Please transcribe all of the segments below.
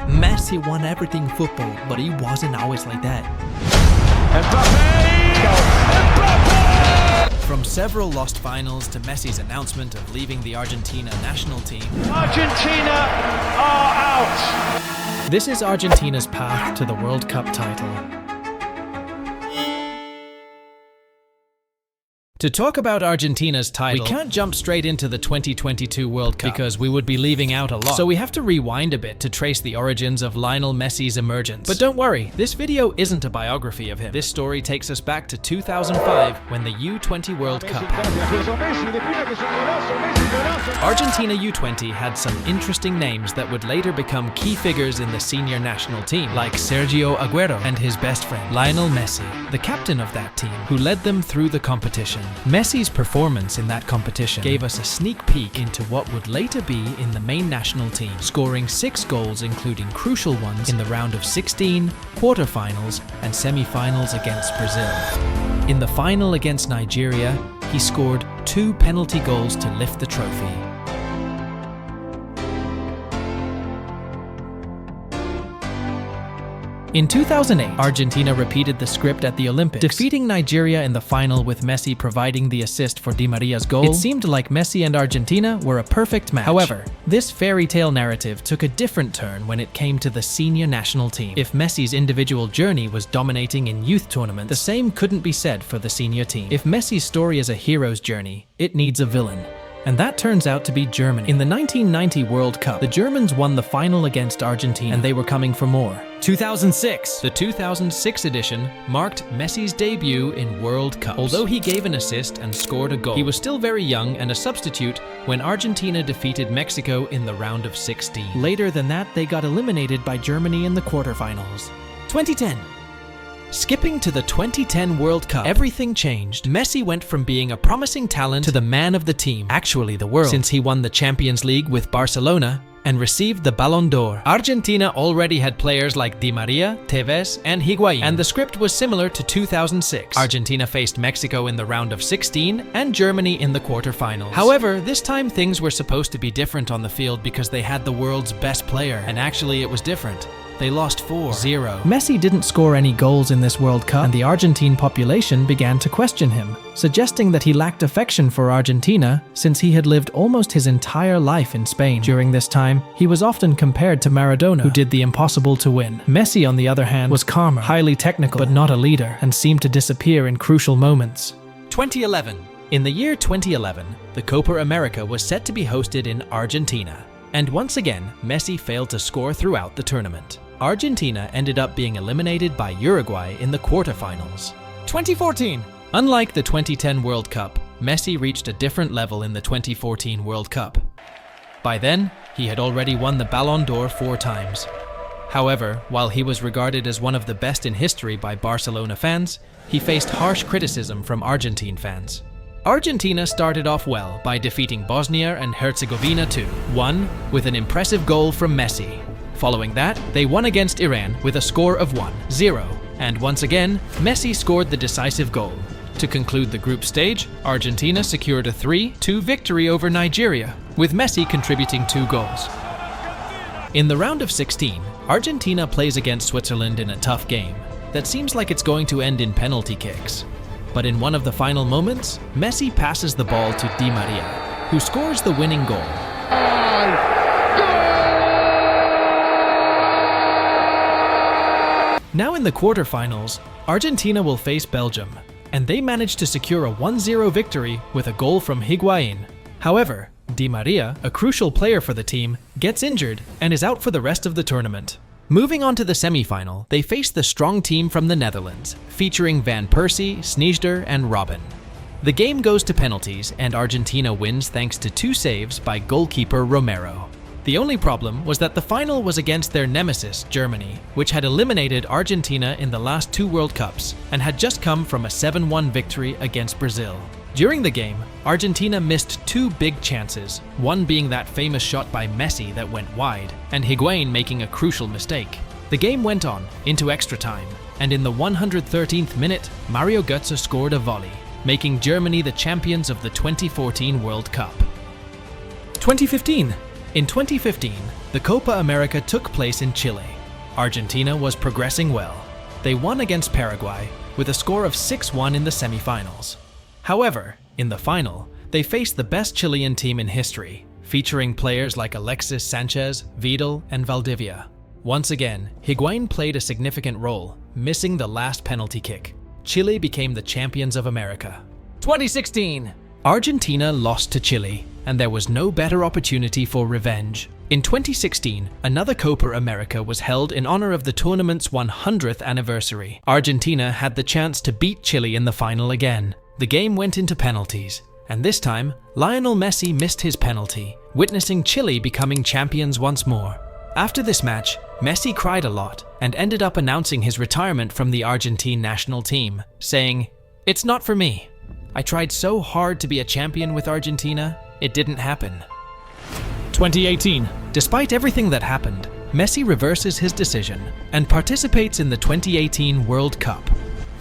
Messi won everything in football, but he wasn't always like that. From several lost finals to Messi's announcement of leaving the Argentina national team, Argentina are out! This is Argentina's path to the World Cup title. To talk about Argentina's title, we can't jump straight into the 2022 World Cup because we would be leaving out a lot. So we have to rewind a bit to trace the origins of Lionel Messi's emergence. But don't worry, this video isn't a biography of him. This story takes us back to 2005 when the U20 World Cup happened. Argentina U20 had some interesting names that would later become key figures in the senior national team, like Sergio Aguero and his best friend Lionel Messi, the captain of that team, who led them through the competition. Messi's performance in that competition gave us a sneak peek into what would later be in the main national team, scoring 6 goals including crucial ones in the round of 16, quarterfinals and semi-finals against Brazil. In the final against Nigeria, he scored 2 penalty goals to lift the trophy. In 2008, Argentina repeated the script at the Olympics, defeating Nigeria in the final with Messi providing the assist for Di Maria's goal. It seemed like Messi and Argentina were a perfect match. However, this fairy tale narrative took a different turn when it came to the senior national team. If Messi's individual journey was dominating in youth tournaments, the same couldn't be said for the senior team. If Messi's story is a hero's journey, it needs a villain. And that turns out to be Germany. In the 1990 World Cup, the Germans won the final against Argentina, and they were coming for more. 2006. The 2006 edition marked Messi's debut in World Cups. Although he gave an assist and scored a goal, he was still very young and a substitute when Argentina defeated Mexico in the round of 16. Later than that, they got eliminated by Germany in the quarterfinals. 2010. Skipping to the 2010 World Cup, everything changed. Messi went from being a promising talent to the man of the team, actually the world, since he won the Champions League with Barcelona and received the Ballon d'Or. Argentina already had players like Di Maria, Tevez, and Higuain, and the script was similar to 2006. Argentina faced Mexico in the round of 16 and Germany in the quarterfinals. However, this time things were supposed to be different on the field because they had the world's best player, and actually it was different. They lost 4-0. Messi didn't score any goals in this World Cup, and the Argentine population began to question him, suggesting that he lacked affection for Argentina since he had lived almost his entire life in Spain. During this time, he was often compared to Maradona, who did the impossible to win. Messi, on the other hand, was calmer, highly technical, but not a leader, and seemed to disappear in crucial moments. 2011. In the year 2011, the Copa América was set to be hosted in Argentina. And once again, Messi failed to score throughout the tournament. Argentina ended up being eliminated by Uruguay in the quarterfinals. 2014. Unlike the 2010 World Cup, Messi reached a different level in the 2014 World Cup. By then, he had already won the Ballon d'Or 4 times. However, while he was regarded as one of the best in history by Barcelona fans, he faced harsh criticism from Argentine fans. Argentina started off well by defeating Bosnia and Herzegovina 2-1 with an impressive goal from Messi. Following that, they won against Iran with a score of 1-0, and once again, Messi scored the decisive goal. To conclude the group stage, Argentina secured a 3-2 victory over Nigeria, with Messi contributing 2 goals. In the round of 16, Argentina plays against Switzerland in a tough game that seems like it's going to end in penalty kicks. But in one of the final moments, Messi passes the ball to Di Maria, who scores the winning goal. Now in the quarterfinals, Argentina will face Belgium, and they managed to secure a 1-0 victory with a goal from Higuain. However, Di Maria, a crucial player for the team, gets injured and is out for the rest of the tournament. Moving on to the semi-final, they face the strong team from the Netherlands, featuring Van Persie, Sneijder, and Robben. The game goes to penalties, and Argentina wins thanks to 2 saves by goalkeeper Romero. The only problem was that the final was against their nemesis, Germany, which had eliminated Argentina in the last 2 World Cups and had just come from a 7-1 victory against Brazil. During the game, Argentina missed 2 big chances, one being that famous shot by Messi that went wide, and Higuain making a crucial mistake. The game went on into extra time, and in the 113th minute, Mario Götze scored a volley, making Germany the champions of the 2014 World Cup. 2015. In 2015, the Copa América took place in Chile. Argentina was progressing well. They won against Paraguay with a score of 6-1 in the semifinals. However, in the final, they faced the best Chilean team in history, featuring players like Alexis Sanchez, Vidal, and Valdivia. Once again, Higuain played a significant role, missing the last penalty kick. Chile became the champions of America. 2016. Argentina lost to Chile, and there was no better opportunity for revenge. In 2016, another Copa América was held in honor of the tournament's 100th anniversary. Argentina had the chance to beat Chile in the final again. The game went into penalties, and this time, Lionel Messi missed his penalty, witnessing Chile becoming champions once more. After this match, Messi cried a lot and ended up announcing his retirement from the Argentine national team, saying, "It's not for me. I tried so hard to be a champion with Argentina, it didn't happen." 2018. Despite everything that happened, Messi reverses his decision and participates in the 2018 World Cup.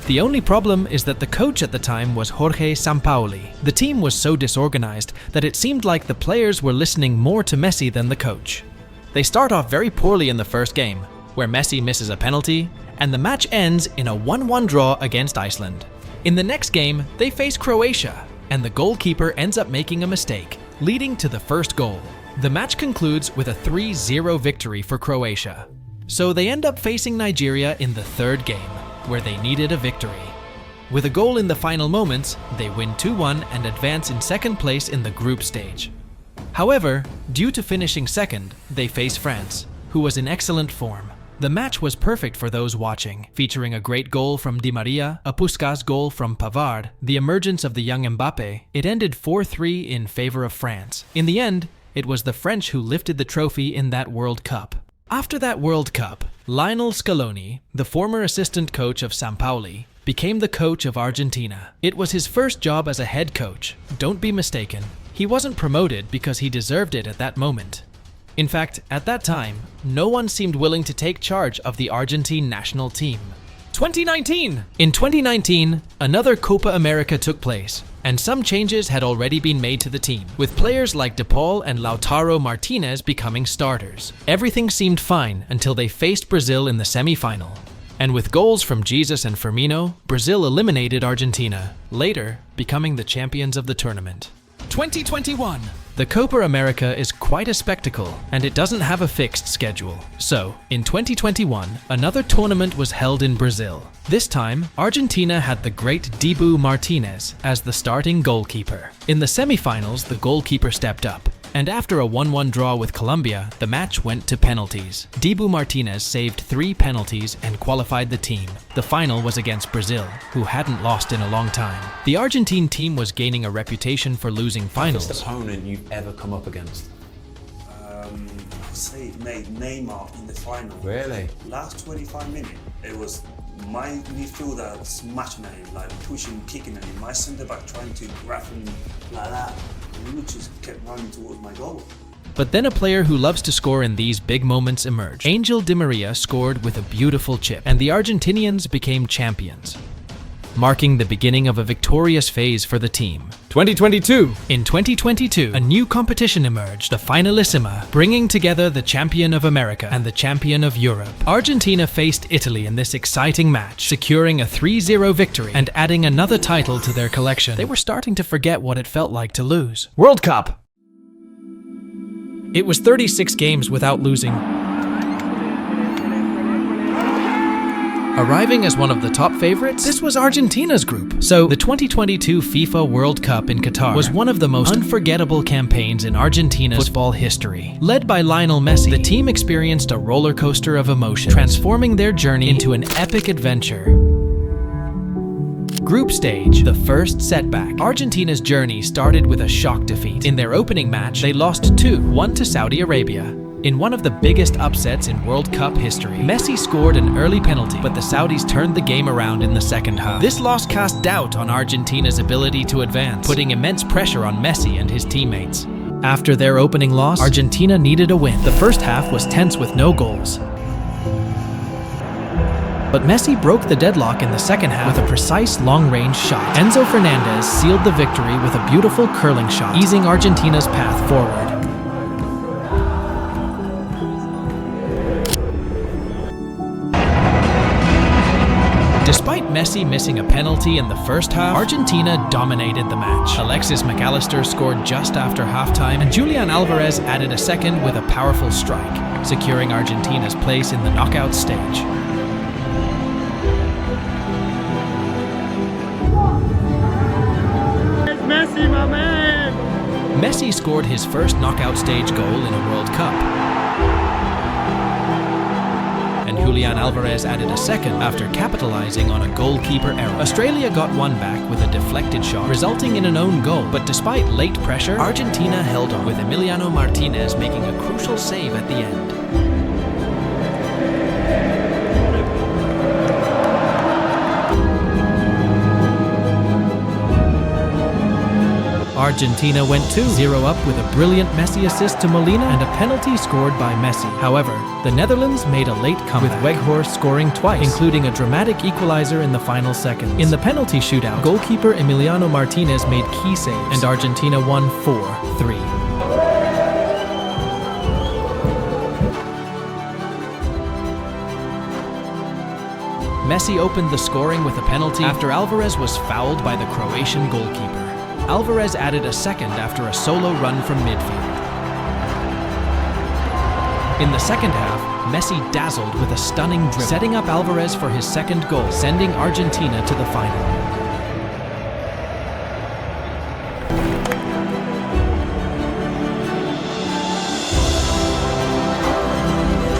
The only problem is that the coach at the time was Jorge Sampaoli. The team was so disorganized that it seemed like the players were listening more to Messi than the coach. They start off very poorly in the first game, where Messi misses a penalty, and the match ends in a 1-1 draw against Iceland. In the next game, they face Croatia, and the goalkeeper ends up making a mistake, leading to the first goal. The match concludes with a 3-0 victory for Croatia. So they end up facing Nigeria in the third game, where they needed a victory. With a goal in the final moments, they win 2-1 and advance in second place in the group stage. However, due to finishing second, they face France, who was in excellent form. The match was perfect for those watching, featuring a great goal from Di Maria, a Puskás goal from Pavard, the emergence of the young Mbappé. It ended 4-3 in favor of France. In the end, it was the French who lifted the trophy in that World Cup. After that World Cup, Lionel Scaloni, the former assistant coach of Sampaoli, became the coach of Argentina. It was his first job as a head coach. Don't be mistaken, he wasn't promoted because he deserved it at that moment. In fact, at that time, no one seemed willing to take charge of the Argentine national team. 2019! In 2019, another Copa América took place, and some changes had already been made to the team, with players like De Paul and Lautaro Martinez becoming starters. Everything seemed fine until they faced Brazil in the semi-final. And with goals from Jesus and Firmino, Brazil eliminated Argentina, later becoming the champions of the tournament. 2021. The Copa América is quite a spectacle, and it doesn't have a fixed schedule. So, in 2021, another tournament was held in Brazil. This time, Argentina had the great Dibu Martinez as the starting goalkeeper. In the semifinals, the goalkeeper stepped up, and after a 1-1 draw with Colombia, the match went to penalties. Dibu Martinez saved 3 penalties and qualified the team. The final was against Brazil, who hadn't lost in a long time. The Argentine team was gaining a reputation for losing finals. Best opponent you've ever come up against? I'll say Neymar in the final. Really? Last 25 minutes, it was my midfielder smashing at him, like pushing, kicking at him. My centre back trying to grab him like that. And he just kept running towards my goal. But then a player who loves to score in these big moments emerged. Angel Di Maria scored with a beautiful chip, and the Argentinians became champions, marking the beginning of a victorious phase for the team. 2022. In 2022, a new competition emerged, the Finalissima, bringing together the champion of America and the champion of Europe. Argentina faced Italy in this exciting match, securing a 3-0 victory and adding another title to their collection. They were starting to forget what it felt like to lose. World Cup. It was 36 games without losing. Arriving as one of the top favorites, this was Argentina's group. So, the 2022 FIFA World Cup in Qatar was one of the most unforgettable campaigns in Argentina's football history. Led by Lionel Messi, the team experienced a roller coaster of emotions, transforming their journey into an epic adventure. Group stage, the first setback. Argentina's journey started with a shock defeat. In their opening match, they lost 2-1 to Saudi Arabia. In one of the biggest upsets in World Cup history, Messi scored an early penalty, but the Saudis turned the game around in the second half. This loss cast doubt on Argentina's ability to advance, putting immense pressure on Messi and his teammates. After their opening loss, Argentina needed a win. The first half was tense with no goals. But Messi broke the deadlock in the second half with a precise long-range shot. Enzo Fernandez sealed the victory with a beautiful curling shot, easing Argentina's path forward. Messi missing a penalty in the first half, Argentina dominated the match. Alexis McAllister scored just after halftime, and Julian Alvarez added a second with a powerful strike, securing Argentina's place in the knockout stage. Messi, my man! Messi scored his first knockout stage goal in a World Cup. And Julian Alvarez added a second after capitalizing on a goalkeeper error. Australia got one back with a deflected shot, resulting in an own goal. But despite late pressure, Argentina held on, with Emiliano Martinez making a crucial save at the end. Argentina went 2-0 up with a brilliant Messi assist to Molina and a penalty scored by Messi. However, the Netherlands made a late comeback, with Weghorst scoring twice, including a dramatic equalizer in the final seconds. In the penalty shootout, goalkeeper Emiliano Martinez made key saves, and Argentina won 4-3. Messi opened the scoring with a penalty after Alvarez was fouled by the Croatian goalkeeper. Alvarez added a second after a solo run from midfield. In the second half, Messi dazzled with a stunning dribble, setting up Alvarez for his second goal, sending Argentina to the final.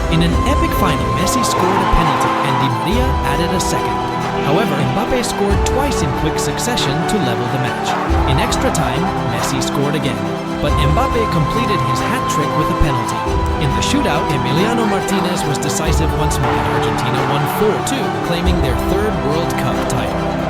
In an epic final, Messi scored a penalty and Di Maria added a second. However, Mbappe scored twice in quick succession to level the match. In extra time, Messi scored again, but Mbappe completed his hat-trick with a penalty. In the shootout, Emiliano Martinez was decisive once more, and Argentina won 4-2, claiming their third World Cup title.